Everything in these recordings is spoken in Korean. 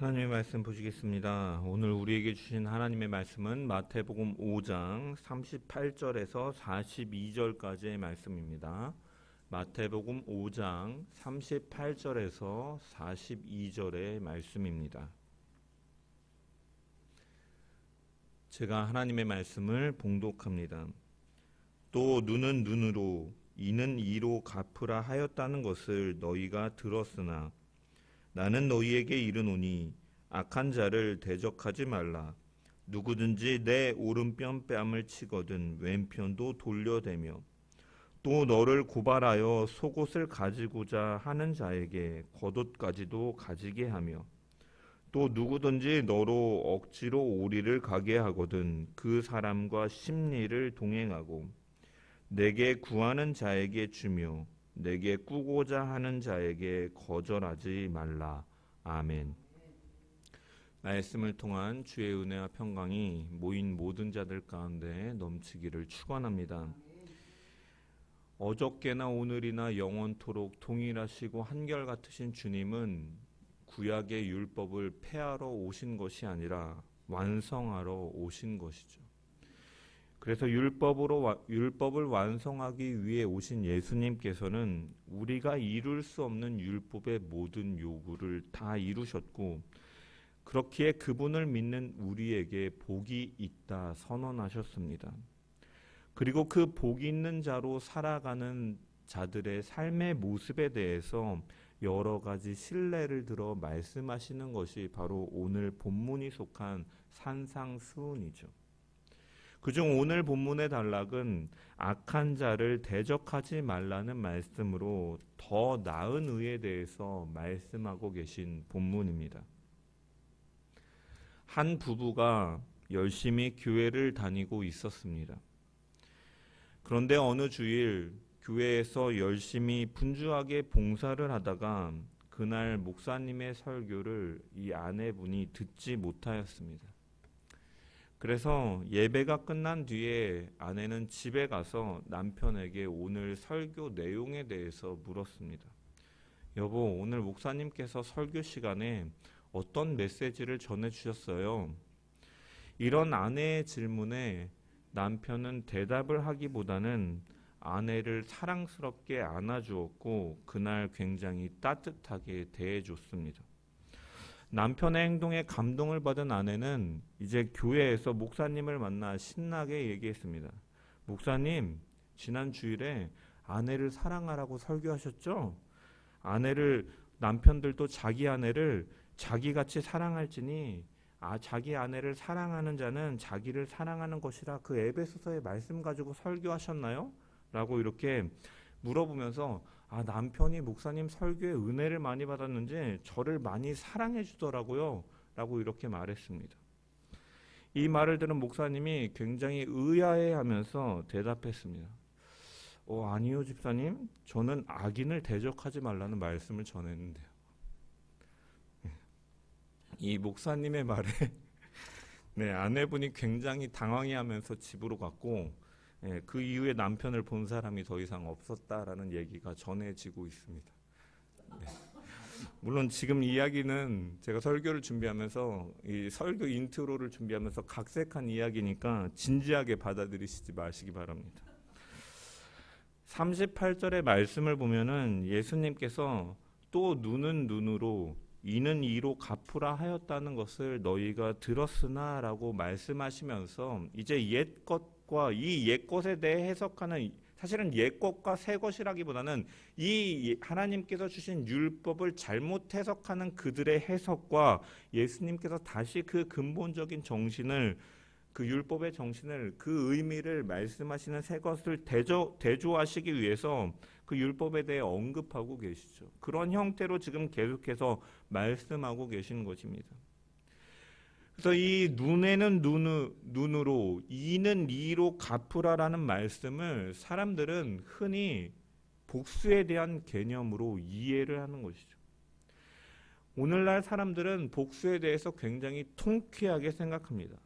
하나님의 말씀 보시겠습니다. 오늘 우리에게 주신 하나님의 말씀은 마태복음 5장 38절에서 42절까지의 말씀입니다. 마태복음 5장 38절에서 42절의 말씀입니다. 제가 하나님의 말씀을 봉독합니다. 또 눈은 눈으로 이는 이로 갚으라 하였다는 것을 너희가 들었으나 나는 너희에게 이르노니 악한 자를 대적하지 말라. 누구든지 내 오른편 뺨을 치거든 왼편도 돌려대며 또 너를 고발하여 속옷을 가지고자 하는 자에게 겉옷까지도 가지게 하며 또 누구든지 너로 억지로 오리를 가게 하거든 그 사람과 심리를 동행하고 내게 구하는 자에게 주며 내게 꾸고자 하는 자에게 거절하지 말라. 아멘. 말씀을 통한 주의 은혜와 평강이 모인 모든 자들 가운데 넘치기를 축원합니다. 어저께나 오늘이나 영원토록 동일하시고 한결같으신 주님은 구약의 율법을 폐하러 오신 것이 아니라 완성하러 오신 것이죠. 그래서 율법을 완성하기 위해 오신 예수님께서는 우리가 이룰 수 없는 율법의 모든 요구를 다 이루셨고 그렇기에 그분을 믿는 우리에게 복이 있다 선언하셨습니다. 그리고 그 복이 있는 자로 살아가는 자들의 삶의 모습에 대해서 여러 가지 신뢰를 들어 말씀하시는 것이 바로 오늘 본문이 속한 산상수훈이죠. 그중 오늘 본문의 단락은 악한 자를 대적하지 말라는 말씀으로 더 나은 의에 대해서 말씀하고 계신 본문입니다. 한 부부가 열심히 교회를 다니고 있었습니다. 그런데 어느 주일 교회에서 열심히 분주하게 봉사를 하다가 그날 목사님의 설교를 이 아내분이 듣지 못하였습니다. 그래서 예배가 끝난 뒤에 아내는 집에 가서 남편에게 오늘 설교 내용에 대해서 물었습니다. 여보, 오늘 목사님께서 설교 시간에 어떤 메시지를 전해주셨어요? 이런 아내의 질문에 남편은 대답을 하기보다는 아내를 사랑스럽게 안아주었고 그날 굉장히 따뜻하게 대해줬습니다. 남편의 행동에 감동을 받은 아내는 이제 교회에서 목사님을 만나 신나게 얘기했습니다. 목사님, 지난 주일에 아내를 사랑하라고 설교하셨죠? 남편들도 자기 아내를 자기같이 사랑할지니 자기 아내를 사랑하는 자는 자기를 사랑하는 것이라 그 에베소서의 말씀 가지고 설교하셨나요? 라고 이렇게 물어보면서 남편이 목사님 설교에 은혜를 많이 받았는지 저를 많이 사랑해 주더라고요 라고 이렇게 말했습니다. 이 말을 들은 목사님이 굉장히 의아해하면서 대답했습니다. 아니요 집사님, 저는 악인을 대적하지 말라는 말씀을 전했는데요. 이 목사님의 말에 아내분이 굉장히 당황해하면서 집으로 갔고 그 이후에 남편을 본 사람이 더 이상 없었다라는 얘기가 전해지고 있습니다. 물론 지금 이야기는 제가 설교를 준비하면서 이 설교 인트로를 준비하면서 각색한 이야기니까 진지하게 받아들이시지 마시기 바랍니다. 38절의 말씀을 보면은 예수님께서 또 눈은 눈으로 이는 이로 갚으라 하였다는 것을 너희가 들었으나 라고 말씀하시면서 이제 옛것과 이 옛것에 대해 해석하는, 사실은 옛것과 새것이라기보다는 이 하나님께서 주신 율법을 잘못 해석하는 그들의 해석과 예수님께서 다시 그 근본적인 정신을, 그 율법의 정신을, 그 의미를 말씀하시는 새것을 대조하시기 위해서 그 율법에 대해 언급하고 계시죠. 그런 형태로 지금 계속해서 말씀하고 계신 것입니다. 그래서 이 눈에는 눈으로 이는 이로 갚으라라는 말씀을 사람들은 흔히 복수에 대한 개념으로 이해를 하는 것이죠. 오늘날 사람들은 복수에 대해서 굉장히 통쾌하게 생각합니다.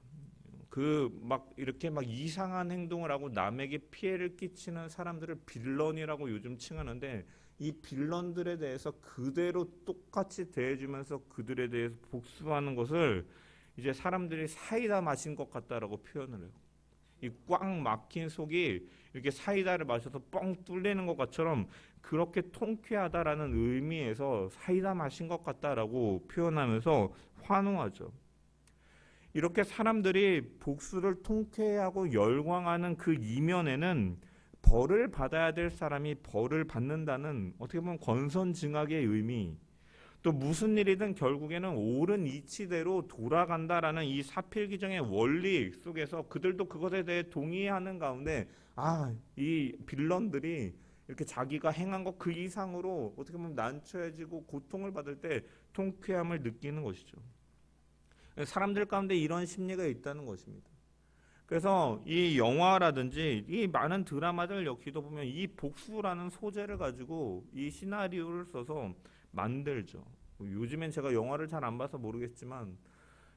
그 막 이렇게 막 이상한 행동을 하고 남에게 피해를 끼치는 사람들을 빌런이라고 요즘 칭하는데, 이 빌런들에 대해서 그대로 똑같이 대해주면서 그들에 대해서 복수하는 것을 이제 사람들이 사이다 마신 것 같다라고 표현을 해요. 이 꽉 막힌 속이 이렇게 사이다를 마셔서 뻥 뚫리는 것처럼 그렇게 통쾌하다라는 의미에서 사이다 마신 것 같다라고 표현하면서 환호하죠. 이렇게 사람들이 복수를 통쾌해하고 열광하는 그 이면에는 벌을 받아야 될 사람이 벌을 받는다는, 어떻게 보면 권선징악의 의미, 또 무슨 일이든 결국에는 옳은 이치대로 돌아간다라는 이 사필귀정의 원리 속에서 그들도 그것에 대해 동의하는 가운데, 이 빌런들이 이렇게 자기가 행한 것 그 이상으로 어떻게 보면 난처해지고 고통을 받을 때 통쾌함을 느끼는 것이죠. 사람들 가운데 이런 심리가 있다는 것입니다. 그래서 이 영화라든지 이 많은 드라마들 역시도 보면 이 복수라는 소재를 가지고 이 시나리오를 써서 만들죠. 요즘엔 제가 영화를 잘 안 봐서 모르겠지만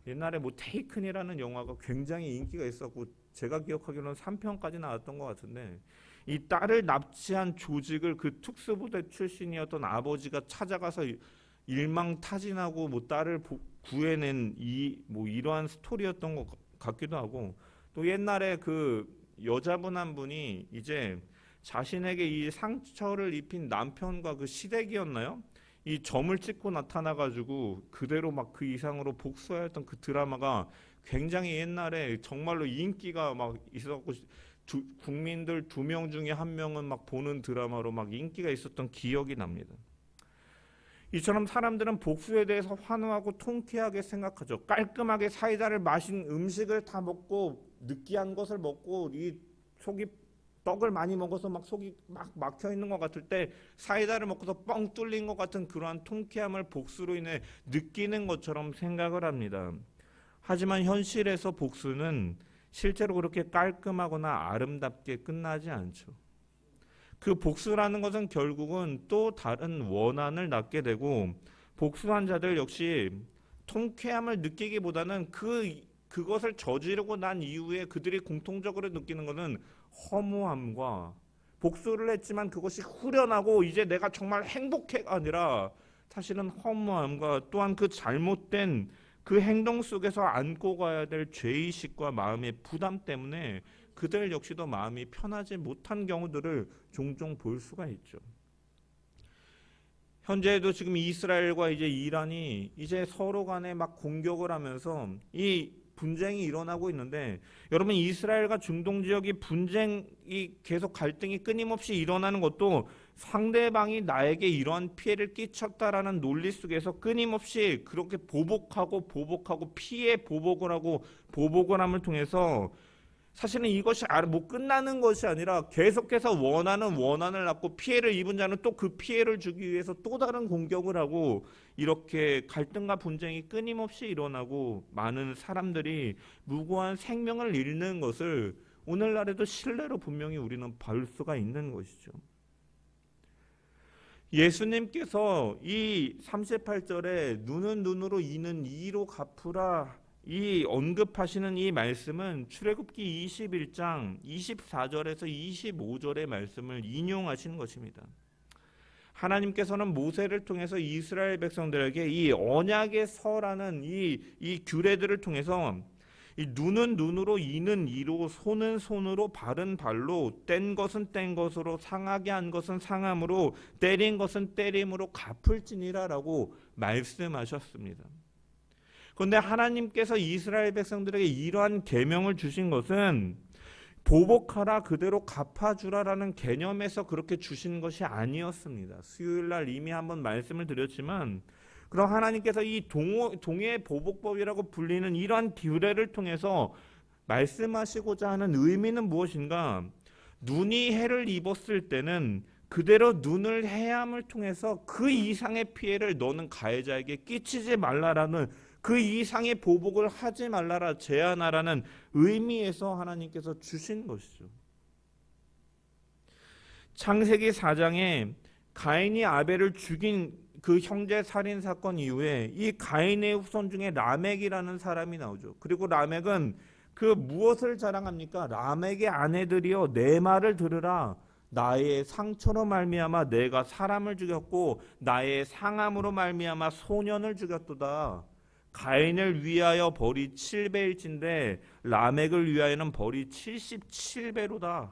옛날에 뭐 테이큰이라는 영화가 굉장히 인기가 있었고, 제가 기억하기로는 3편까지 나왔던 것 같은데, 이 딸을 납치한 조직을 그 특수부대 출신이었던 아버지가 찾아가서 일망타진하고 뭐 딸을 구해낸 이러한 스토리였던 것 같기도 하고, 또 옛날에 그 여자분 한 분이 이제 자신에게 이 상처를 입힌 남편과 그 시댁이었나요? 이 점을 찍고 나타나가지고 그대로 막 그 이상으로 복수하였던 그 드라마가 굉장히 옛날에 정말로 인기가 막 있었고, 국민들 2명 중에 1명은 막 보는 드라마로 막 인기가 있었던 기억이 납니다. 이처럼 사람들은 복수에 대해서 환호하고 통쾌하게 생각하죠. 깔끔하게 사이다를 마신 음식을 다 먹고 느끼한 것을 먹고 이 속이 떡을 많이 먹어서 막 속이 막 막혀 있는 것 같을 때 사이다를 먹고서 뻥 뚫린 것 같은 그러한 통쾌함을 복수로 인해 느끼는 것처럼 생각을 합니다. 하지만 현실에서 복수는 실제로 그렇게 깔끔하거나 아름답게 끝나지 않죠. 그 복수라는 것은 결국은 또 다른 원한을 낳게 되고, 복수한 자들 역시 통쾌함을 느끼기보다는 그것을 저지르고 난 이후에 그들이 공통적으로 느끼는 것은 허무함과, 복수를 했지만 그것이 후련하고 이제 내가 정말 행복해가 아니라 사실은 허무함과, 또한 그 잘못된 그 행동 속에서 안고 가야 될 죄의식과 마음의 부담 때문에 그들 역시도 마음이 편하지 못한 경우들을 종종 볼 수가 있죠. 현재에도 지금 이스라엘과 이제 이란이 이제 서로 간에 막 공격을 하면서 이 분쟁이 일어나고 있는데, 여러분 이스라엘과 중동 지역이 분쟁이 계속 갈등이 끊임없이 일어나는 것도 상대방이 나에게 이러한 피해를 끼쳤다라는 논리 속에서 끊임없이 그렇게 보복하고 피해 보복을 하고 보복을 함을 통해서 사실은 이것이 뭐 끝나는 것이 아니라 계속해서 원한을 낳고 피해를 입은 자는 또 그 피해를 주기 위해서 또 다른 공격을 하고, 이렇게 갈등과 분쟁이 끊임없이 일어나고 많은 사람들이 무고한 생명을 잃는 것을 오늘날에도 실례로 분명히 우리는 볼 수가 있는 것이죠. 예수님께서 이 38절에 눈은 눈으로 이는 이로 갚으라 이 언급하시는 이 말씀은 출애굽기 21장 24절에서 25절의 말씀을 인용하시는 것입니다. 하나님께서는 모세를 통해서 이스라엘 백성들에게 이 언약의 서라는 이 규례들을 통해서 이 눈은 눈으로 이는 이로 손은 손으로 발은 발로 뗀 것은 뗀 것으로 상하게 한 것은 상함으로 때린 것은 때림으로 갚을지니라라고 말씀하셨습니다. 그런데 하나님께서 이스라엘 백성들에게 이러한 계명을 주신 것은 보복하라 그대로 갚아주라라는 개념에서 그렇게 주신 것이 아니었습니다. 수요일날 이미 한번 말씀을 드렸지만, 그럼 하나님께서 이 동해 보복법이라고 불리는 이러한 규례를 통해서 말씀하시고자 하는 의미는 무엇인가? 눈이 해를 입었을 때는 그대로 눈을 해함을 통해서 그 이상의 피해를 너는 가해자에게 끼치지 말라라는, 그 이상의 보복을 하지 말라라, 제한하라는 의미에서 하나님께서 주신 것이죠. 창세기 4장에 가인이 아벨을 죽인 그 형제 살인 사건 이후에 이 가인의 후손 중에 라멕이라는 사람이 나오죠. 그리고 라멕은 그 무엇을 자랑합니까? 라멕의 아내들이여 내 말을 들으라. 나의 상처로 말미암아 내가 사람을 죽였고 나의 상함으로 말미암아 소년을 죽였도다. 가인을 위하여 벌이 7배일진데 라멕을 위하여는 벌이 77배로다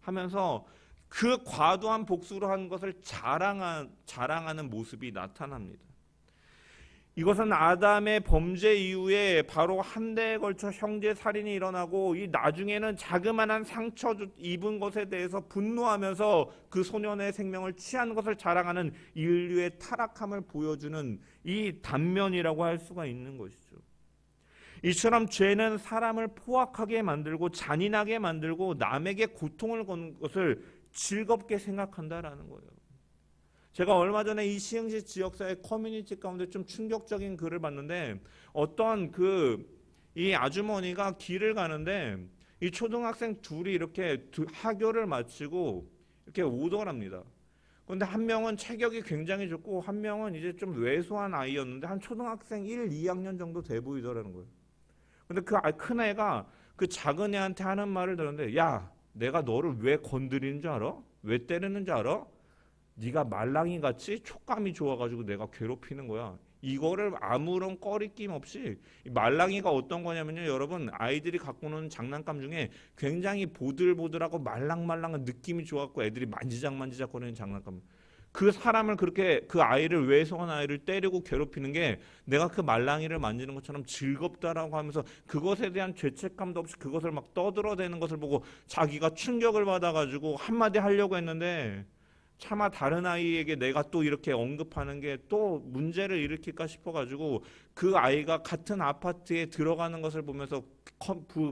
하면서 그 과도한 복수로 한 것을 자랑하는 모습이 나타납니다. 이것은 아담의 범죄 이후에 바로 한 대에 걸쳐 형제 살인이 일어나고 이 나중에는 자그마한 상처 입은 것에 대해서 분노하면서 그 소년의 생명을 취한 것을 자랑하는 인류의 타락함을 보여주는 이 단면이라고 할 수가 있는 것이죠. 이처럼 죄는 사람을 포악하게 만들고 잔인하게 만들고 남에게 고통을 건 것을 즐겁게 생각한다라는 거예요. 제가 얼마 전에 이 시흥시 지역사회 커뮤니티 가운데 좀 충격적인 글을 봤는데 어떤 이 아주머니가 길을 가는데 이 초등학생 둘이 이렇게 하교를 마치고 이렇게 오더랍니다. 그런데 한 명은 체격이 굉장히 좋고 한 명은 이제 좀 왜소한 아이였는데 한 초등학생 1, 2학년 정도 돼 보이더라는 거예요. 근데 그 큰 애가 그 작은 애한테 하는 말을 들었는데 야, 내가 너를 왜 건드리는 줄 알아? 왜 때리는 줄 알아? 네가 말랑이 같이 촉감이 좋아가지고 내가 괴롭히는 거야. 이거를 아무런 꺼리낌 없이 말랑이가 어떤 거냐면요, 여러분 아이들이 갖고 노는 장난감 중에 굉장히 보들보들하고 말랑말랑한 느낌이 좋았고 애들이 만지작 거리는 장난감. 그 사람을 그렇게 그 아이를 왜소한 아이를 때리고 괴롭히는 게 내가 그 말랑이를 만지는 것처럼 즐겁다라고 하면서 그것에 대한 죄책감도 없이 그것을 막 떠들어대는 것을 보고 자기가 충격을 받아가지고 한마디 하려고 했는데 차마 다른 아이에게 내가 또 이렇게 언급하는 게 또 문제를 일으킬까 싶어가지고 그 아이가 같은 아파트에 들어가는 것을 보면서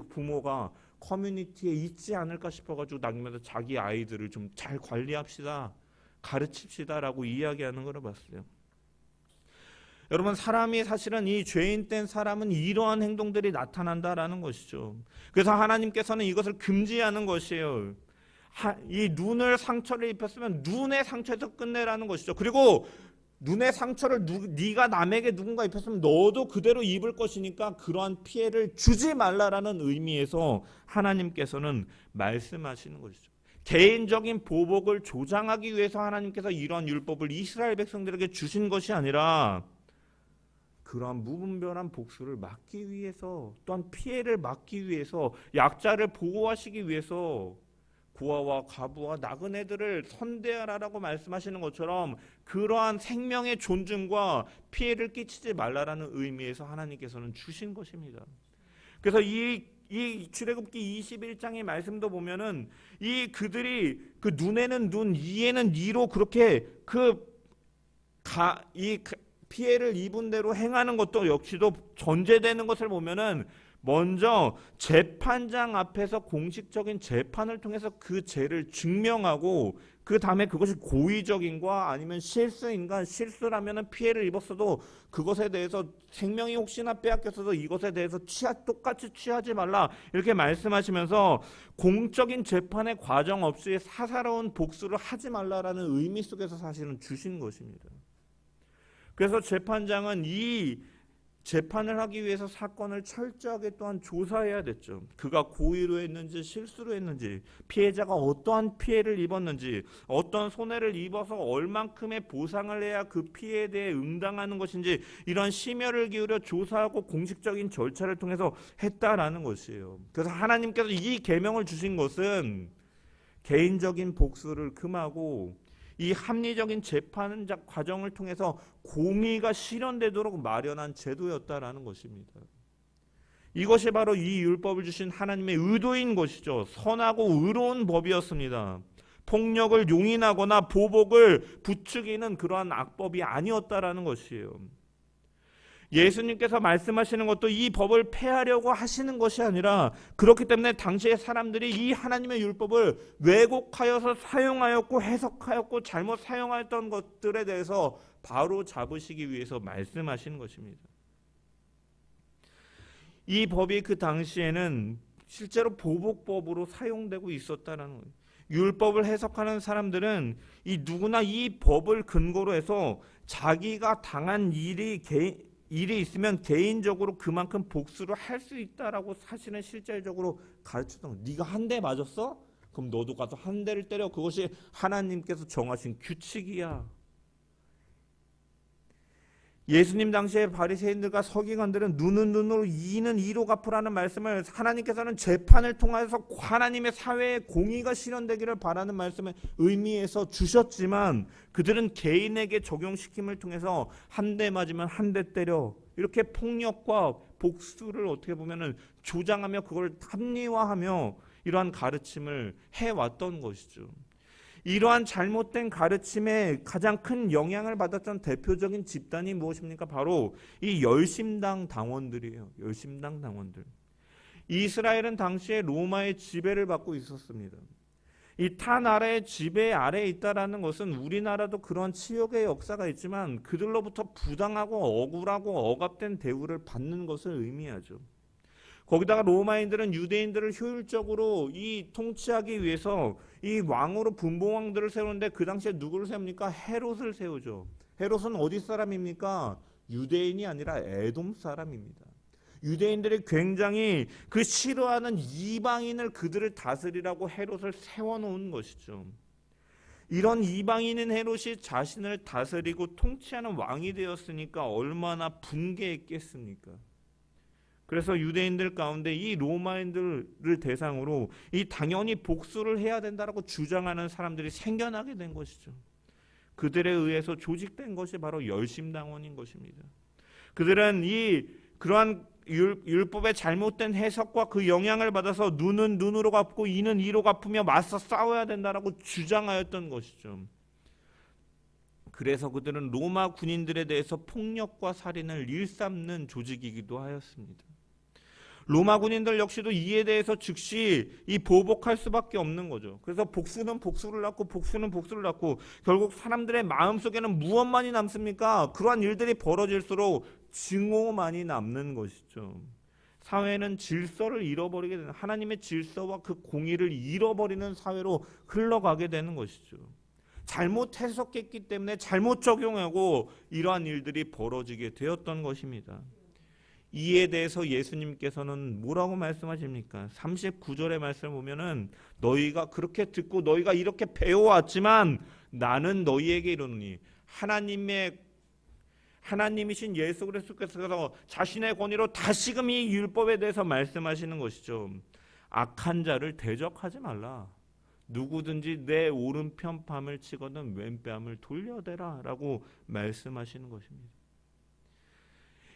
부모가 커뮤니티에 있지 않을까 싶어가지고 남기면서 자기 아이들을 좀 잘 관리합시다, 가르칩시다라고 이야기하는 걸 봤어요. 여러분, 사람이 사실은 이 죄인 된 사람은 이러한 행동들이 나타난다라는 것이죠. 그래서 하나님께서는 이것을 금지하는 것이에요. 이 눈을 상처를 입혔으면 눈의 상처에서 끝내라는 것이죠. 그리고 눈의 상처를 네가 남에게 누군가 입혔으면 너도 그대로 입을 것이니까 그러한 피해를 주지 말라라는 의미에서 하나님께서는 말씀하시는 것이죠. 개인적인 보복을 조장하기 위해서 하나님께서 이러한 율법을 이스라엘 백성들에게 주신 것이 아니라 그러한 무분별한 복수를 막기 위해서, 또한 피해를 막기 위해서, 약자를 보호하시기 위해서 고아와 과부와 나그네들을 선대하라라고 말씀하시는 것처럼 그러한 생명의 존중과 피해를 끼치지 말라라는 의미에서 하나님께서는 주신 것입니다. 그래서 이 출애굽기 21장의 말씀도 보면은 이 그들이 그 눈에는 눈, 이에는 이로 그렇게 피해를 입은 대로 행하는 것도 역시도 전제되는 것을 보면은 먼저 재판장 앞에서 공식적인 재판을 통해서 그 죄를 증명하고 그 다음에 그것이 고의적인가 아니면 실수인가, 실수라면 피해를 입었어도 그것에 대해서 생명이 혹시나 빼앗겼어도 이것에 대해서 똑같이 취하지 말라 이렇게 말씀하시면서 공적인 재판의 과정 없이 사사로운 복수를 하지 말라라는 의미 속에서 사실은 주신 것입니다. 그래서 재판장은 이 재판을 하기 위해서 사건을 철저하게 또한 조사해야 됐죠. 그가 고의로 했는지 실수로 했는지, 피해자가 어떠한 피해를 입었는지, 어떤 손해를 입어서 얼만큼의 보상을 해야 그 피해에 대해 응당하는 것인지 이런 심혈을 기울여 조사하고 공식적인 절차를 통해서 했다라는 것이에요. 그래서 하나님께서 이 계명을 주신 것은 개인적인 복수를 금하고 이 합리적인 재판 과정을 통해서 공의가 실현되도록 마련한 제도였다라는 것입니다. 이것이 바로 이 율법을 주신 하나님의 의도인 것이죠. 선하고 의로운 법이었습니다. 폭력을 용인하거나 보복을 부추기는 그러한 악법이 아니었다라는 것이에요. 예수님께서 말씀하시는 것도 이 법을 폐하려고 하시는 것이 아니라 그렇기 때문에 당시의 사람들이 이 하나님의 율법을 왜곡하여서 사용하였고 해석하였고 잘못 사용하였던 것들에 대해서 바로 잡으시기 위해서 말씀하시는 것입니다. 이 법이 그 당시에는 실제로 보복법으로 사용되고 있었다는 거예요. 율법을 해석하는 사람들은 누구나 이 법을 근거로 해서 자기가 당한 일이 일이 있으면 개인적으로 그만큼 복수를 할 수 있다라고 사실은 실질적으로 가르쳤던 거예요. 네가 한 대 맞았어? 그럼 너도 가서 한 대를 때려. 그것이 하나님께서 정하신 규칙이야. 예수님 당시에 바리새인들과 서기관들은 눈은 눈으로 이는 이로 갚으라는 말씀을, 하나님께서는 재판을 통해서 하나님의 사회에 공의가 실현되기를 바라는 말씀을 의미해서 주셨지만 그들은 개인에게 적용시킴을 통해서 한 대 맞으면 한 대 때려, 이렇게 폭력과 복수를 어떻게 보면은 조장하며 그걸 합리화하며 이러한 가르침을 해왔던 것이죠. 이러한 잘못된 가르침에 가장 큰 영향을 받았던 대표적인 집단이 무엇입니까? 바로 이 열심당 당원들이에요. 열심당 당원들. 이스라엘은 당시에 로마의 지배를 받고 있었습니다. 이 타 나라의 지배 아래에 있다라는 것은 우리나라도 그런 치욕의 역사가 있지만 그들로부터 부당하고 억울하고 억압된 대우를 받는 것을 의미하죠. 거기다가 로마인들은 유대인들을 효율적으로 이 통치하기 위해서 이 왕으로 분봉왕들을 세우는데 그 당시에 누구를 세웁니까? 헤롯을 세우죠. 헤롯은 어디 사람입니까? 유대인이 아니라 에돔 사람입니다. 유대인들이 굉장히 그 싫어하는 이방인을 그들을 다스리라고 헤롯을 세워놓은 것이죠. 이런 이방인인 헤롯이 자신을 다스리고 통치하는 왕이 되었으니까 얼마나 분개했겠습니까? 그래서 유대인들 가운데 이 로마인들을 대상으로 이 당연히 복수를 해야 된다라고 주장하는 사람들이 생겨나게 된 것이죠. 그들에 의해서 조직된 것이 바로 열심당원인 것입니다. 그들은 그러한 율법의 잘못된 해석과 그 영향을 받아서 눈은 눈으로 갚고 이는 이로 갚으며 맞서 싸워야 된다라고 주장하였던 것이죠. 그래서 그들은 로마 군인들에 대해서 폭력과 살인을 일삼는 조직이기도 하였습니다. 로마 군인들 역시도 이에 대해서 즉시 보복할 수밖에 없는 거죠. 그래서 복수는 복수를 낳고 복수는 복수를 낳고 결국 사람들의 마음속에는 무엇만이 남습니까? 그러한 일들이 벌어질수록 증오만이 남는 것이죠. 사회는 질서를 잃어버리게 되는, 하나님의 질서와 그 공의를 잃어버리는 사회로 흘러가게 되는 것이죠. 잘못 해석했기 때문에 잘못 적용하고 이러한 일들이 벌어지게 되었던 것입니다. 이에 대해서 예수님께서는 뭐라고 말씀하십니까? 39절의 말씀을 보면은 너희가 그렇게 듣고 너희가 이렇게 배워왔지만 나는 너희에게 이르노니, 하나님이신 예수 그리스도께서 자신의 권위로 다시금 이 율법에 대해서 말씀하시는 것이죠. 악한 자를 대적하지 말라. 누구든지 내 오른편 뺨을 치거든 왼뺨을 돌려대라 라고 말씀하시는 것입니다.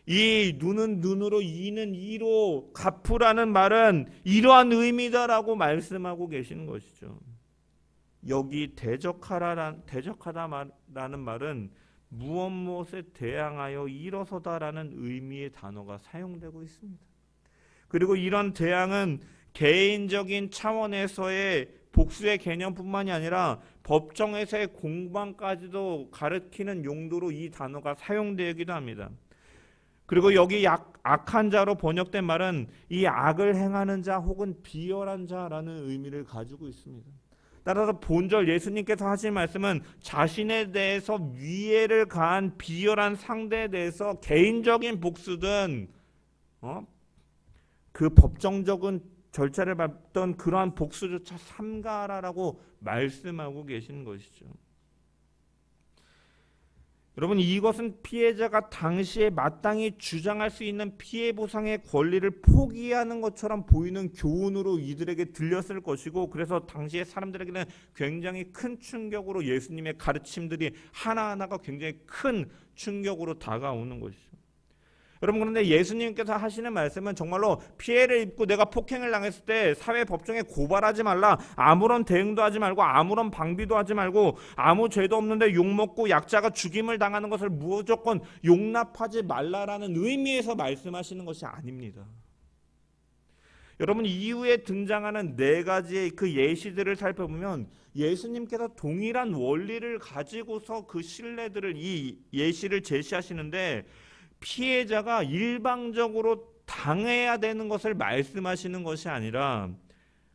이 눈은 눈으로 이는 이로 갚으라는 말은 이러한 의미다라고 말씀하고 계시는 것이죠. 여기 대적하다라는 말은 무엇에 대항하여 일어서다라는 의미의 단어가 사용되고 있습니다. 그리고 이런 대항은 개인적인 차원에서의 복수의 개념뿐만이 아니라 법정에서의 공방까지도 가리키는 용도로 이 단어가 사용되기도 합니다. 그리고 여기 악한 자로 번역된 말은 이 악을 행하는 자 혹은 비열한 자라는 의미를 가지고 있습니다. 따라서 본절 예수님께서 하신 말씀은 자신에 대해서 위해를 가한 비열한 상대에 대해서 개인적인 복수든 그 법정적인 절차를 밟던 그러한 복수조차 삼가라라고 말씀하고 계시는 것이죠. 여러분, 이것은 피해자가 당시에 마땅히 주장할 수 있는 피해 보상의 권리를 포기하는 것처럼 보이는 교훈으로 이들에게 들렸을 것이고, 그래서 당시에 사람들에게는 굉장히 큰 충격으로 예수님의 가르침들이 하나하나가 굉장히 큰 충격으로 다가오는 것이죠. 여러분, 그런데 예수님께서 하시는 말씀은 정말로 피해를 입고 내가 폭행을 당했을 때 사회 법정에 고발하지 말라, 아무런 대응도 하지 말고 아무런 방비도 하지 말고 아무 죄도 없는데 욕먹고 약자가 죽임을 당하는 것을 무조건 용납하지 말라라는 의미에서 말씀하시는 것이 아닙니다. 여러분, 이후에 등장하는 네 가지의 그 예시들을 살펴보면 예수님께서 동일한 원리를 가지고서 그 신뢰들을, 이 예시를 제시하시는데 피해자가 일방적으로 당해야 되는 것을 말씀하시는 것이 아니라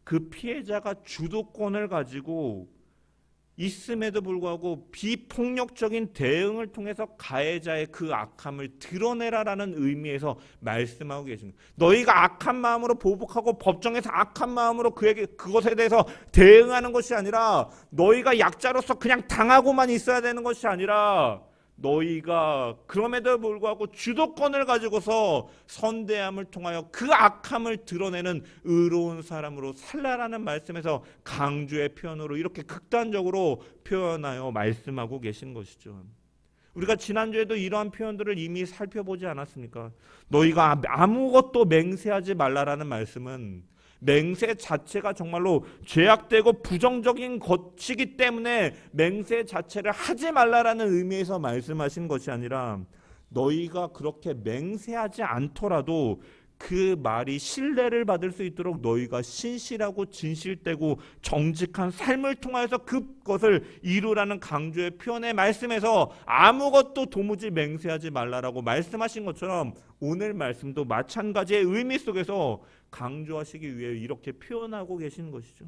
그 피해자가 주도권을 가지고 있음에도 불구하고 비폭력적인 대응을 통해서 가해자의 그 악함을 드러내라라는 의미에서 말씀하고 계십니다. 너희가 악한 마음으로 보복하고 법정에서 악한 마음으로 그것에 대해서 대응하는 것이 아니라, 너희가 약자로서 그냥 당하고만 있어야 되는 것이 아니라, 너희가 그럼에도 불구하고 주도권을 가지고서 선대함을 통하여 그 악함을 드러내는 의로운 사람으로 살라라는 말씀에서 강조의 표현으로 이렇게 극단적으로 표현하여 말씀하고 계신 것이죠. 우리가 지난주에도 이러한 표현들을 이미 살펴보지 않았습니까? 너희가 아무것도 맹세하지 말라라는 말씀은 맹세 자체가 정말로 죄악되고 부정적인 것이기 때문에 맹세 자체를 하지 말라라는 의미에서 말씀하신 것이 아니라, 너희가 그렇게 맹세하지 않더라도 그 말이 신뢰를 받을 수 있도록 너희가 신실하고 진실되고 정직한 삶을 통하여서 그것을 이루라는 강조의 표현의 말씀에서 아무것도 도무지 맹세하지 말라라고 말씀하신 것처럼, 오늘 말씀도 마찬가지의 의미 속에서 강조하시기 위해 이렇게 표현하고 계신 것이죠.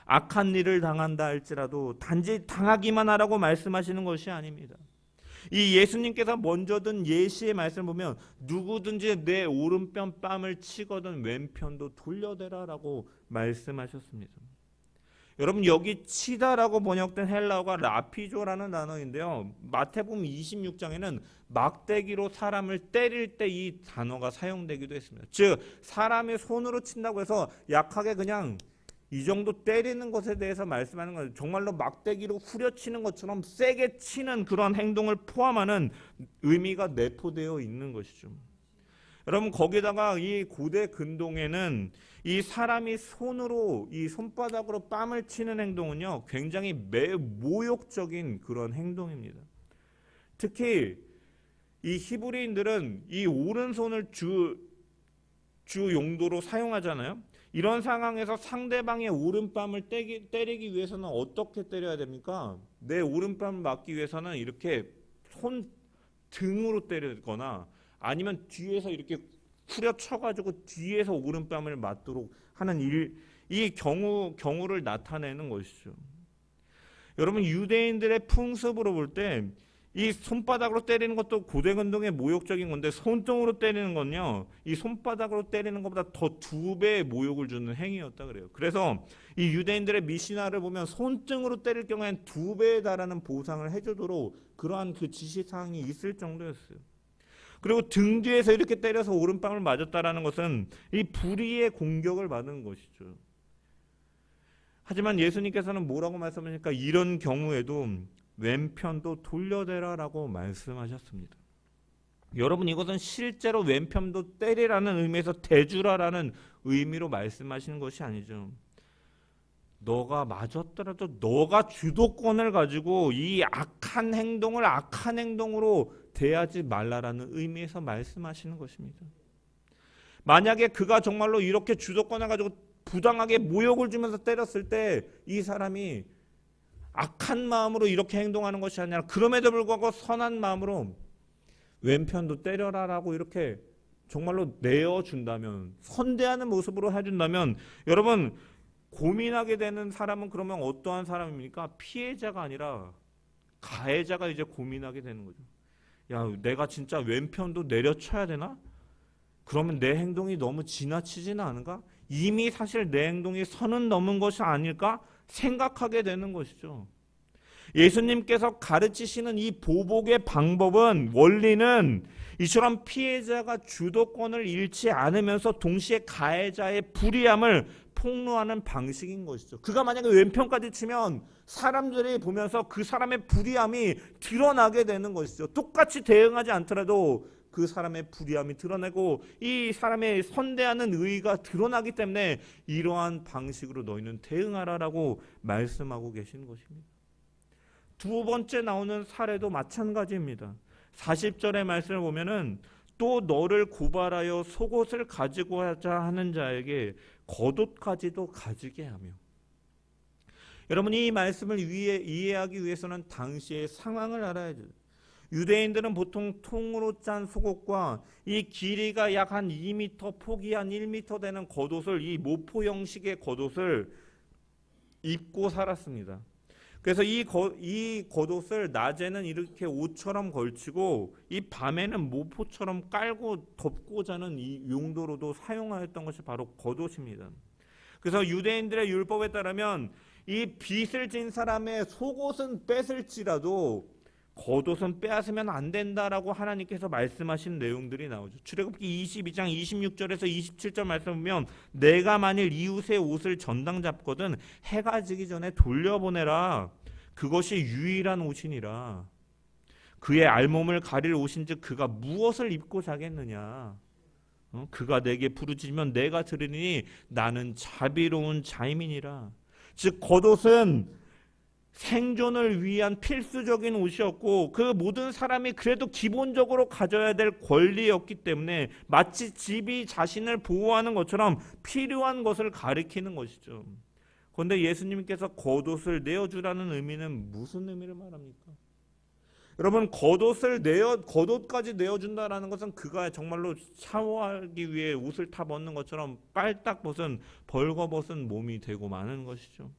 악한 일을 당한다 할지라도 단지 당하기만 하라고 말씀하시는 것이 아닙니다. 이 예수님께서 먼저 든 예시의 말씀을 보면, 누구든지 내 오른편 뺨을 치거든 왼편도 돌려대라라고 말씀하셨습니다. 여러분, 여기 치다라고 번역된 헬라어가 라피조라는 단어인데요, 마태복음 26장에는 막대기로 사람을 때릴 때 이 단어가 사용되기도 했습니다. 즉, 사람의 손으로 친다고 해서 약하게 그냥 이 정도 때리는 것에 대해서 말씀하는 거예요. 정말로 막대기로 후려치는 것처럼 세게 치는 그런 행동을 포함하는 의미가 내포되어 있는 것이죠. 여러분, 거기다가 이 고대 근동에는 이 사람이 손으로, 이 손바닥으로 뺨을 치는 행동은요, 굉장히 모욕적인 그런 행동입니다. 특히 이 히브리인들은 이 오른손을 주 용도로 사용하잖아요. 이런 상황에서 상대방의 오른뺨을 때리기 위해서는 어떻게 때려야 됩니까? 내 오른뺨을 막기 위해서는 이렇게 손 등으로 때리거나, 아니면 뒤에서 이렇게 후려쳐가지고 뒤에서 오른뺨을 맞도록 하는 이 경우를 나타내는 것이죠. 여러분, 유대인들의 풍습으로 볼 때 이 손바닥으로 때리는 것도 고대 근동의 모욕적인 건데, 손등으로 때리는 건요, 이 손바닥으로 때리는 것보다 더 2배의 모욕을 주는 행위였다 그래요. 그래서 이 유대인들의 미시나를 보면 손등으로 때릴 경우에는 2배에 달하는 보상을 해주도록 그러한 그 지시사항이 있을 정도였어요. 그리고 등 뒤에서 이렇게 때려서 오른뺨을 맞았다라는 것은 이 불의의 공격을 받은 것이죠. 하지만 예수님께서는 뭐라고 말씀하십니까? 이런 경우에도 왼편도 돌려대라라고 말씀하셨습니다. 여러분, 이것은 실제로 왼편도 때리라는 의미에서 대주라라는 의미로 말씀하시는 것이 아니죠. 너가 맞았더라도 너가 주도권을 가지고 이 악한 행동을 악한 행동으로 대하지 말라라는 의미에서 말씀하시는 것입니다. 만약에 그가 정말로 이렇게 주도권을 가지고 부당하게 모욕을 주면서 때렸을 때 이 사람이 악한 마음으로 이렇게 행동하는 것이 아니라, 그럼에도 불구하고 선한 마음으로 왼편도 때려라라고 이렇게 정말로 내어준다면, 선대하는 모습으로 해준다면, 여러분, 고민하게 되는 사람은 그러면 어떠한 사람입니까? 피해자가 아니라 가해자가 이제 고민하게 되는 거죠. 야, 내가 진짜 왼편도 내려쳐야 되나? 그러면 내 행동이 너무 지나치지는 않은가? 이미 사실 내 행동이 선은 넘은 것이 아닐까? 생각하게 되는 것이죠. 예수님께서 가르치시는 이 보복의 방법은, 원리는 이처럼 피해자가 주도권을 잃지 않으면서 동시에 가해자의 불의함을 폭로하는 방식인 것이죠. 그가 만약에 왼편까지 치면 사람들이 보면서 그 사람의 불의함이 드러나게 되는 것이죠. 똑같이 대응하지 않더라도 그 사람의 불의함이 드러나고 이 사람의 선대하는 의의가 드러나기 때문에 이러한 방식으로 너희는 대응하라라고 말씀하고 계신 것입니다. 두 번째 나오는 사례도 마찬가지입니다. 40절의 말씀을 보면은, 또 너를 고발하여 속옷을 가지고 하자 하는 자에게 겉옷까지도 가지게 하며. 여러분, 이 말씀을 이해하기 위해서는 당시의 상황을 알아야죠. 유대인들은 보통 통으로 짠 속옷과 이 길이가 약 한 2m, 폭이 한 1m 되는 겉옷을, 이 모포 형식의 겉옷을 입고 살았습니다. 그래서 이 겉옷을 낮에는 이렇게 옷처럼 걸치고 이 밤에는 모포처럼 깔고 덮고 자는 이 용도로도 사용하였던 것이 바로 겉옷입니다. 그래서 유대인들의 율법에 따르면 이 빚을 진 사람의 속옷은 뺏을지라도 겉옷은 빼앗으면 안 된다라고 하나님께서 말씀하신 내용들이 나오죠. 출애굽기 22장 26절에서 27절 말씀 보면 내가 만일 이웃의 옷을 전당 잡거든 해가 지기 전에 돌려보내라. 그것이 유일한 옷이니라. 그의 알몸을 가릴 옷인즉 그가 무엇을 입고 자겠느냐. 그가 내게 부르짖으면 내가 들으니 나는 자비로운 자임이니라. 즉 겉옷은 생존을 위한 필수적인 옷이었고 그 모든 사람이 그래도 기본적으로 가져야 될 권리였기 때문에 마치 집이 자신을 보호하는 것처럼 필요한 것을 가리키는 것이죠. 그런데 예수님께서 겉옷을 내어주라는 의미는 무슨 의미를 말합니까? 여러분 겉옷까지 내어준다라는 것은 그가 정말로 샤워하기 위해 옷을 다 벗는 것처럼 빨딱 벗은 벌거벗은 몸이 되고 마는 것이죠.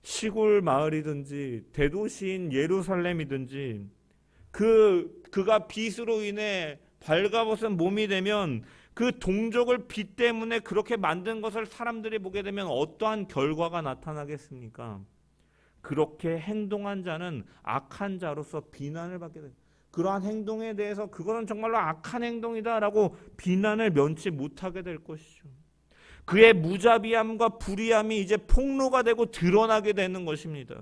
시골 마을이든지 대도시인 예루살렘이든지 그가 빚으로 인해 발가벗은 몸이 되면 그 동족을 빚 때문에 그렇게 만든 것을 사람들이 보게 되면 어떠한 결과가 나타나겠습니까? 그렇게 행동한 자는 악한 자로서 비난을 받게 됩니다. 그러한 행동에 대해서 그것은 정말로 악한 행동이다라고 비난을 면치 못하게 될 것이죠. 그의 무자비함과 불의함이 이제 폭로가 되고 드러나게 되는 것입니다.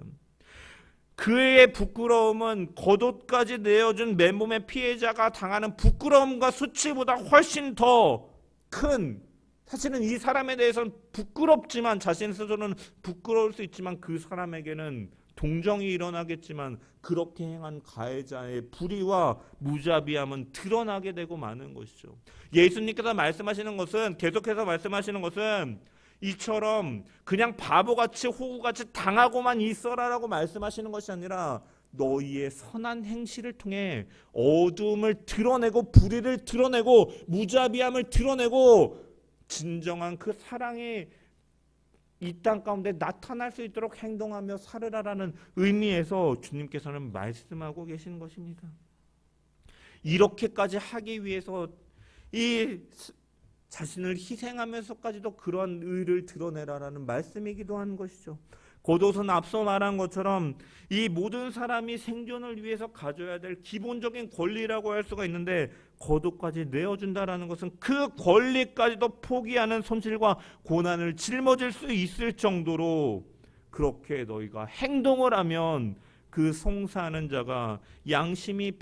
그의 부끄러움은 겉옷까지 내어준 맨몸의 피해자가 당하는 부끄러움과 수치보다 훨씬 더 큰, 사실은 이 사람에 대해서는 부끄럽지만 자신 스스로는 부끄러울 수 있지만 그 사람에게는 동정이 일어나겠지만 그렇게 행한 가해자의 불의와 무자비함은 드러나게 되고 마는 것이죠. 예수님께서 계속해서 말씀하시는 것은 이처럼 그냥 바보같이 호구같이 당하고만 있어라라고 말씀하시는 것이 아니라 너희의 선한 행실을 통해 어두움을 드러내고 불의를 드러내고 무자비함을 드러내고 진정한 그 사랑이 이 땅 가운데 나타날 수 있도록 행동하며 살으라라는 의미에서 주님께서는 말씀하고 계신 것입니다. 이렇게까지 하기 위해서 이 자신을 희생하면서까지도 그런 의를 드러내라라는 말씀이기도 한 것이죠. 겉옷은 앞서 말한 것처럼 이 모든 사람이 생존을 위해서 가져야 될 기본적인 권리라고 할 수가 있는데 겉옷까지 내어준다라는 것은 그 권리까지도 포기하는 손실과 고난을 짊어질 수 있을 정도로 그렇게 너희가 행동을 하면 그 송사하는 자가 양심이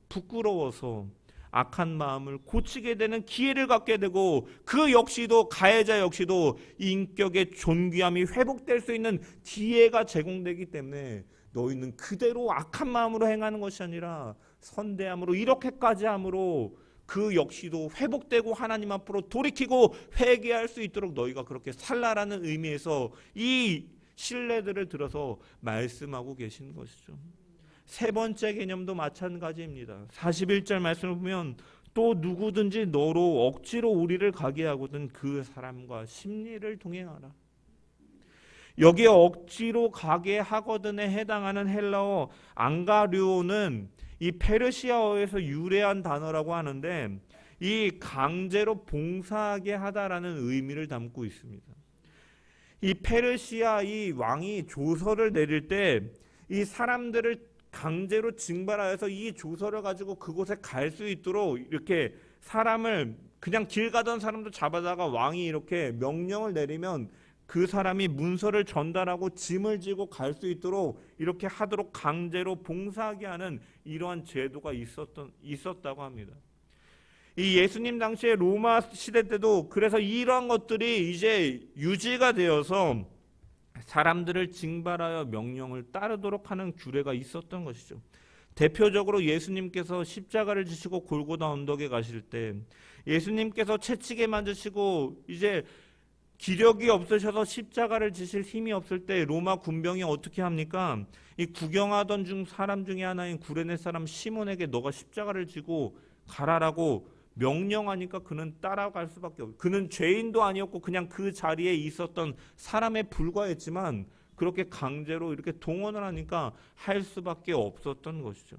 부끄러워서 악한 마음을 고치게 되는 기회를 갖게 되고 그 역시도 가해자 역시도 인격의 존귀함이 회복될 수 있는 기회가 제공되기 때문에 너희는 그대로 악한 마음으로 행하는 것이 아니라 선대함으로 이렇게까지 함으로 그 역시도 회복되고 하나님 앞으로 돌이키고 회개할 수 있도록 너희가 그렇게 살라라는 의미에서 이 신뢰들을 들어서 말씀하고 계신 것이죠. 세 번째 개념도 마찬가지입니다. 41절 말씀을 보면 또 누구든지 너로 억지로 우리를 가게 하거든 그 사람과 심리를 동행하라. 여기에 억지로 가게 하거든에 해당하는 헬라어 앙가류오는 이 페르시아어에서 유래한 단어라고 하는데 이 강제로 봉사하게 하다라는 의미를 담고 있습니다. 이 페르시아 이 왕이 조서를 내릴 때 이 사람들을 강제로 징발하여서 이 조서를 가지고 그곳에 갈 수 있도록 이렇게 사람을 그냥 길 가던 사람도 잡아다가 왕이 이렇게 명령을 내리면 그 사람이 문서를 전달하고 짐을 지고 갈 수 있도록 이렇게 하도록 강제로 봉사하게 하는 이러한 제도가 있었다고 합니다. 이 예수님 당시에 로마 시대 때도 그래서 이러한 것들이 이제 유지가 되어서 사람들을 징발하여 명령을 따르도록 하는 규례가 있었던 것이죠. 대표적으로 예수님께서 십자가를 지시고 골고다 언덕에 가실 때 예수님께서 채찍에 맞으시고 이제 기력이 없으셔서 십자가를 지실 힘이 없을 때 로마 군병이 어떻게 합니까? 이 구경하던 사람 중에 하나인 구레네 사람 시몬에게 너가 십자가를 지고 가라라고 명령하니까 그는 따라갈 수밖에 없어요. 그는 죄인도 아니었고 그냥 그 자리에 있었던 사람에 불과했지만 그렇게 강제로 이렇게 동원을 하니까 할 수밖에 없었던 것이죠.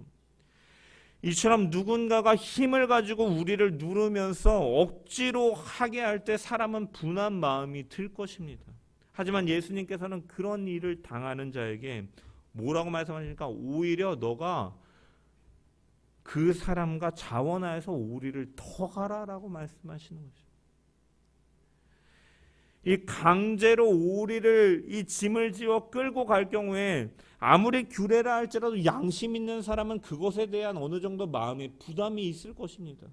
이처럼 누군가가 힘을 가지고 우리를 누르면서 억지로 하게 할 때 사람은 분한 마음이 들 것입니다. 하지만 예수님께서는 그런 일을 당하는 자에게 뭐라고 말씀하십니까? 오히려 너가 그 사람과 자원하여서 우리를 더 가라라고 말씀하시는 거죠. 이 강제로 오리를 이 짐을 지어 끌고 갈 경우에 아무리 규례라 할지라도 양심 있는 사람은 그것에 대한 어느 정도 마음의 부담이 있을 것입니다.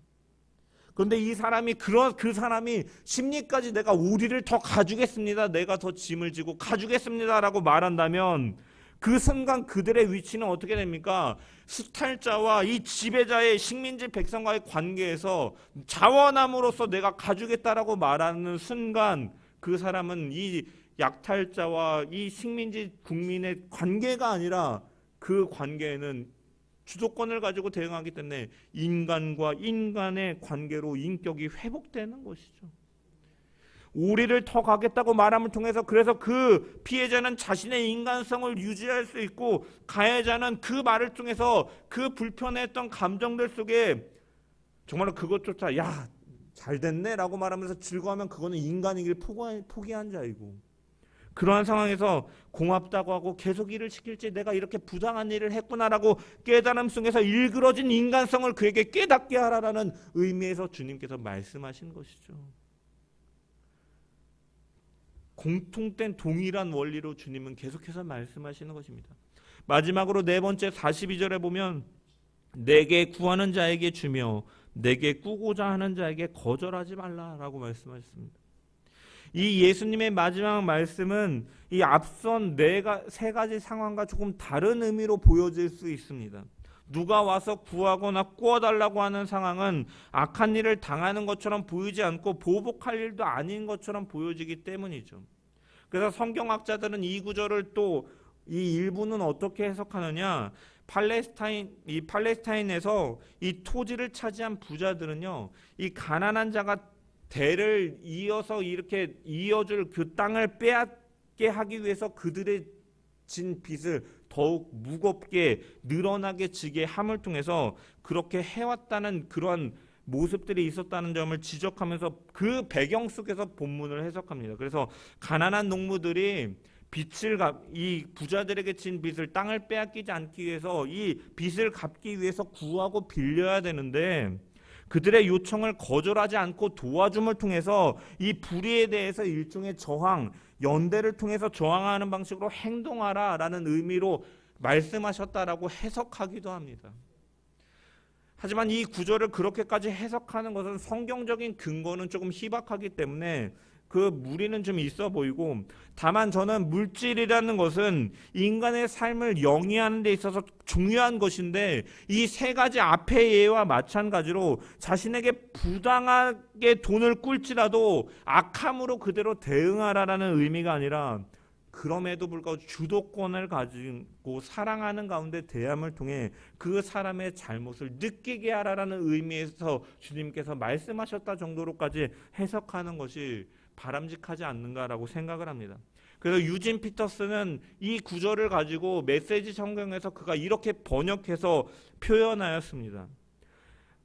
그런데 이 사람이 그 사람이 심리까지 내가 오리를 더 가주겠습니다. 내가 더 짐을 지고 가주겠습니다라고 말한다면 그 순간 그들의 위치는 어떻게 됩니까? 수탈자와 이 지배자의 식민지 백성과의 관계에서 자원함으로써 내가 가주겠다라고 말하는 순간 그 사람은 이 약탈자와 이 식민지 국민의 관계가 아니라 그 관계에는 주도권을 가지고 대응하기 때문에 인간과 인간의 관계로 인격이 회복되는 것이죠. 오리를 더 가겠다고 말함을 통해서 그래서 그 피해자는 자신의 인간성을 유지할 수 있고 가해자는 그 말을 통해서 그 불편했던 감정들 속에 정말로 그것조차 야 잘됐네 라고 말하면서 즐거워하면 그거는 인간이길 포기한 자이고 그러한 상황에서 고맙다고 하고 계속 일을 시킬지 내가 이렇게 부당한 일을 했구나라고 깨달음 속에서 일그러진 인간성을 그에게 깨닫게 하라라는 의미에서 주님께서 말씀하신 것이죠. 공통된 동일한 원리로 주님은 계속해서 말씀하시는 것입니다. 마지막으로 네 번째 42절에 보면 내게 구하는 자에게 주며 내게 꾸고자 하는 자에게 거절하지 말라라고 말씀하셨습니다. 이 예수님의 마지막 말씀은 이 앞선 세 가지 상황과 조금 다른 의미로 보여질 수 있습니다. 누가 와서 구하거나 꾸어달라고 하는 상황은 악한 일을 당하는 것처럼 보이지 않고 보복할 일도 아닌 것처럼 보여지기 때문이죠. 그래서 성경학자들은 이 구절을 또 이 일부는 어떻게 해석하느냐? 팔레스타인에서 이 토지를 차지한 부자들은요, 이 가난한 자가 대를 이어서 이렇게 이어줄 그 땅을 빼앗게 하기 위해서 그들의 진 빚을 더욱 무겁게 늘어나게 지게 함을 통해서 그렇게 해왔다는 그러한 모습들이 있었다는 점을 지적하면서 그 배경 속에서 본문을 해석합니다. 그래서 가난한 농부들이 이 부자들에게 진 빚을 땅을 빼앗기지 않기 위해서 이 빚을 갚기 위해서 구하고 빌려야 되는데 그들의 요청을 거절하지 않고 도와줌을 통해서 이 불의에 대해서 일종의 저항, 연대를 통해서 저항하는 방식으로 행동하라라는 의미로 말씀하셨다라고 해석하기도 합니다. 하지만 이 구절을 그렇게까지 해석하는 것은 성경적인 근거는 조금 희박하기 때문에 그 무리는 좀 있어 보이고 다만 저는 물질이라는 것은 인간의 삶을 영위하는 데 있어서 중요한 것인데 이 세 가지 앞의 예와 마찬가지로 자신에게 부당하게 돈을 꿀지라도 악함으로 그대로 대응하라라는 의미가 아니라 그럼에도 불구하고 주도권을 가지고 사랑하는 가운데 대함을 통해 그 사람의 잘못을 느끼게 하라라는 의미에서 주님께서 말씀하셨다 정도로까지 해석하는 것이 바람직하지 않는가라고 생각을 합니다. 그래서 유진 피터스는 이 구절을 가지고 메시지 성경에서 그가 이렇게 번역해서 표현하였습니다.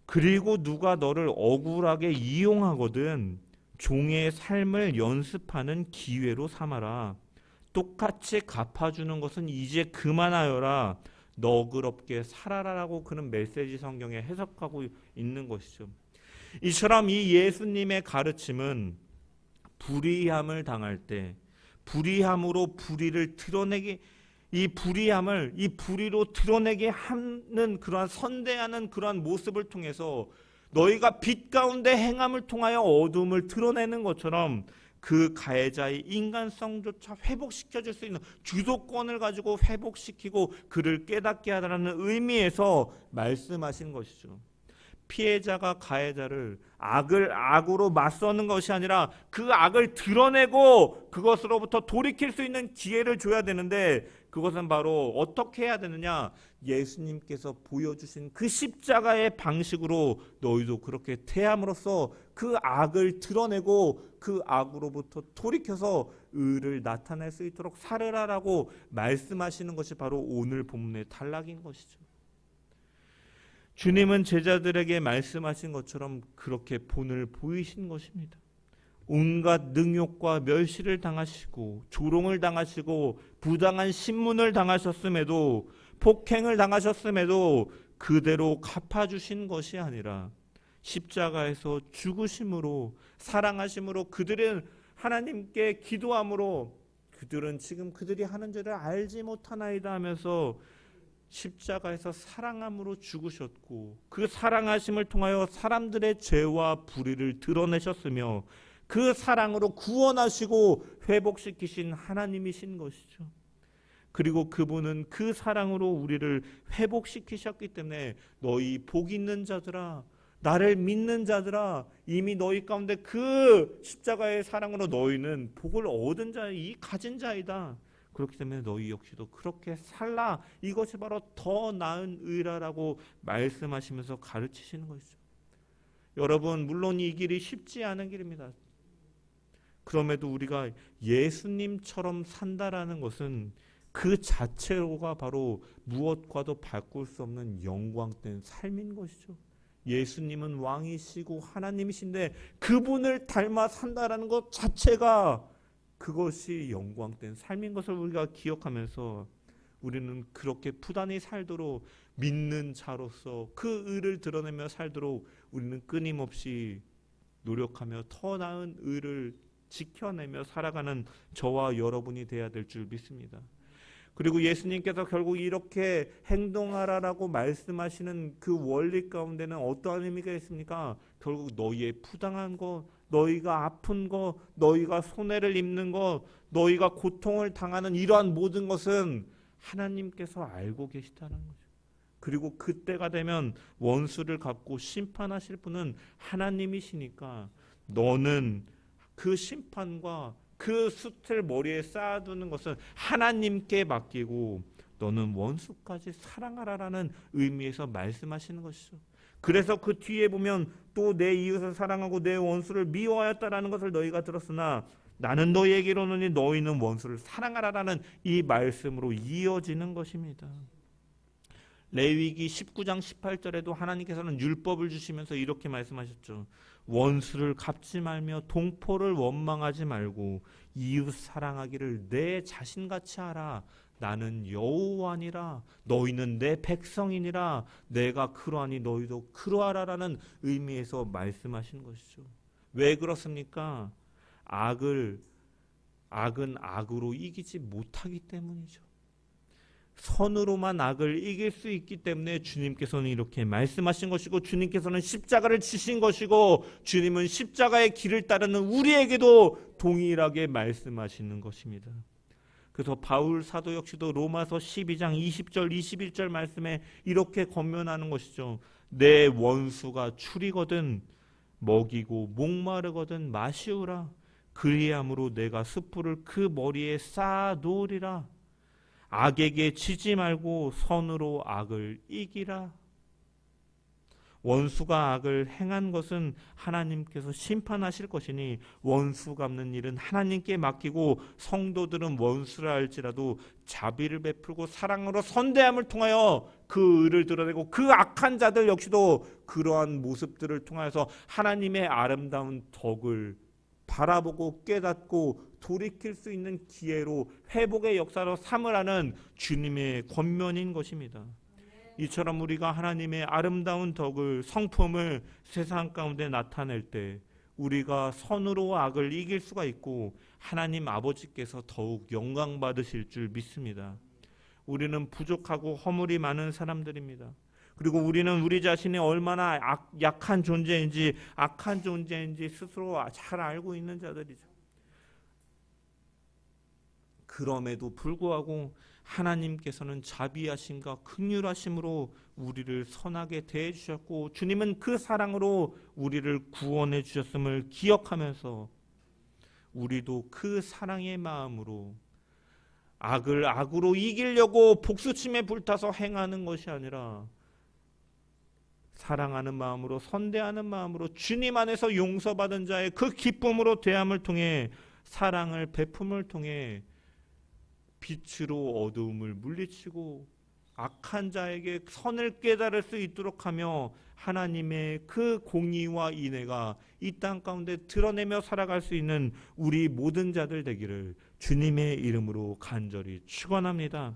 그리고 누가 너를 억울하게 이용하거든 종의 삶을 연습하는 기회로 삼아라. 똑같이 갚아주는 것은 이제 그만하여라. 너그럽게 살아라라고 그는 메시지 성경에 해석하고 있는 것이죠. 이처럼 이 예수님의 가르침은 불의함을 당할 때 불의함으로 불의를 드러내게 이 불의로 드러내게 하는 그러한 선대하는 그러한 모습을 통해서 너희가 빛 가운데 행함을 통하여 어둠을 드러내는 것처럼 그 가해자의 인간성조차 회복시켜줄 수 있는 주도권을 가지고 회복시키고 그를 깨닫게 하라는 의미에서 말씀하신 것이죠. 피해자가 가해자를 악으로 맞서는 것이 아니라 그 악을 드러내고 그것으로부터 돌이킬 수 있는 기회를 줘야 되는데 그것은 바로 어떻게 해야 되느냐? 예수님께서 보여주신 그 십자가의 방식으로 너희도 그렇게 대함으로써 그 악을 드러내고 그 악으로부터 돌이켜서 의를 나타낼 수 있도록 살으라라고 말씀하시는 것이 바로 오늘 본문의 단락인 것이죠. 주님은 제자들에게 말씀하신 것처럼 그렇게 본을 보이신 것입니다. 온갖 능욕과 멸시를 당하시고 조롱을 당하시고 부당한 신문을 당하셨음에도 폭행을 당하셨음에도 그대로 갚아주신 것이 아니라 십자가에서 죽으심으로 사랑하심으로 그들은 하나님께 기도함으로 그들은 지금 그들이 하는 죄를 알지 못하나이다 하면서 십자가에서 사랑함으로 죽으셨고 그 사랑하심을 통하여 사람들의 죄와 불의를 드러내셨으며 그 사랑으로 구원하시고 회복시키신 하나님이신 것이죠. 그리고 그분은 그 사랑으로 우리를 회복시키셨기 때문에 너희 복 있는 자들아, 나를 믿는 자들아, 이미 너희 가운데 그 십자가의 사랑으로 너희는 복을 얻은 자, 이 가진 자이다. 그렇기 때문에 너희 역시도 그렇게 살라. 이것이 바로 더 나은 의라라고 말씀하시면서 가르치시는 것이죠. 여러분, 물론 이 길이 쉽지 않은 길입니다. 그럼에도 우리가 예수님처럼 산다라는 것은 그 자체가 바로 무엇과도 바꿀 수 없는 영광된 삶인 것이죠. 예수님은 왕이시고 하나님이신데 그분을 닮아 산다라는 것 자체가 그것이 영광된 삶인 것을 우리가 기억하면서 우리는 그렇게 부단히 살도록 믿는 자로서 그 의를 드러내며 살도록 우리는 끊임없이 노력하며 더 나은 의를 지켜내며 살아가는 저와 여러분이 되어야 될 줄 믿습니다. 그리고 예수님께서 결국 이렇게 행동하라라고 말씀하시는 그 원리 가운데는 어떠한 의미가 있습니까? 결국 너희의 부당한 것, 너희가 아픈 것, 너희가 손해를 입는 것, 너희가 고통을 당하는 이러한 모든 것은 하나님께서 알고 계시다는 거죠. 그리고 그때가 되면 원수를 갚고 심판하실 분은 하나님이시니까 너는 그 심판과 그 숯을 머리에 쌓아두는 것은 하나님께 맡기고 너는 원수까지 사랑하라라는 의미에서 말씀하시는 것이죠. 그래서 그 뒤에 보면 또 내 이웃을 사랑하고 내 원수를 미워하였다라는 것을 너희가 들었으나 나는 너희에게 이르노니 너희는 원수를 사랑하라라는 이 말씀으로 이어지는 것입니다. 레위기 19장 18절에도 하나님께서는 율법을 주시면서 이렇게 말씀하셨죠. 원수를 갚지 말며 동포를 원망하지 말고 이웃 사랑하기를 내 자신같이 하라. 나는 여호와니라. 너희는 내 백성이니라. 내가 그러하니 너희도 그러하라라는 의미에서 말씀하신 것이죠. 왜 그렇습니까? 악은 악으로 이기지 못하기 때문이죠. 선으로만 악을 이길 수 있기 때문에 주님께서는 이렇게 말씀하신 것이고 주님께서는 십자가를 지신 것이고 주님은 십자가의 길을 따르는 우리에게도 동일하게 말씀하시는 것입니다. 그래서 바울 사도 역시도 로마서 12장 20절 21절 말씀에 이렇게 권면하는 것이죠. 내 원수가 추리거든 먹이고 목마르거든 마시우라. 그리함으로 내가 숯불을 그 머리에 쌓아 놓으리라. 악에게 지지 말고 선으로 악을 이기라. 원수가 악을 행한 것은 하나님께서 심판하실 것이니 원수 갚는 일은 하나님께 맡기고 성도들은 원수라 할지라도 자비를 베풀고 사랑으로 선대함을 통하여 그 의를 드러내고 그 악한 자들 역시도 그러한 모습들을 통해서 하나님의 아름다운 덕을 바라보고 깨닫고 돌이킬 수 있는 기회로 회복의 역사로 삼으라는 주님의 권면인 것입니다. 이처럼 우리가 하나님의 아름다운 덕을 성품을 세상 가운데 나타낼 때 우리가 선으로 악을 이길 수가 있고 하나님 아버지께서 더욱 영광 받으실 줄 믿습니다. 우리는 부족하고 허물이 많은 사람들입니다. 그리고 우리는 우리 자신이 얼마나 약한 존재인지 악한 존재인지 스스로 잘 알고 있는 자들이죠. 그럼에도 불구하고 하나님께서는 자비하심과 긍휼하심으로 우리를 선하게 대해 주셨고 주님은 그 사랑으로 우리를 구원해 주셨음을 기억하면서 우리도 그 사랑의 마음으로 악을 악으로 이기려고 복수침에 불타서 행하는 것이 아니라 사랑하는 마음으로, 선대하는 마음으로 주님 안에서 용서받은 자의 그 기쁨으로 대함을 통해, 사랑을 베품을 통해 빛으로 어두움을 물리치고 악한 자에게 선을 깨달을 수 있도록 하며 하나님의 그 공의와 인애가 이 땅 가운데 드러내며 살아갈 수 있는 우리 모든 자들 되기를 주님의 이름으로 간절히 축원합니다.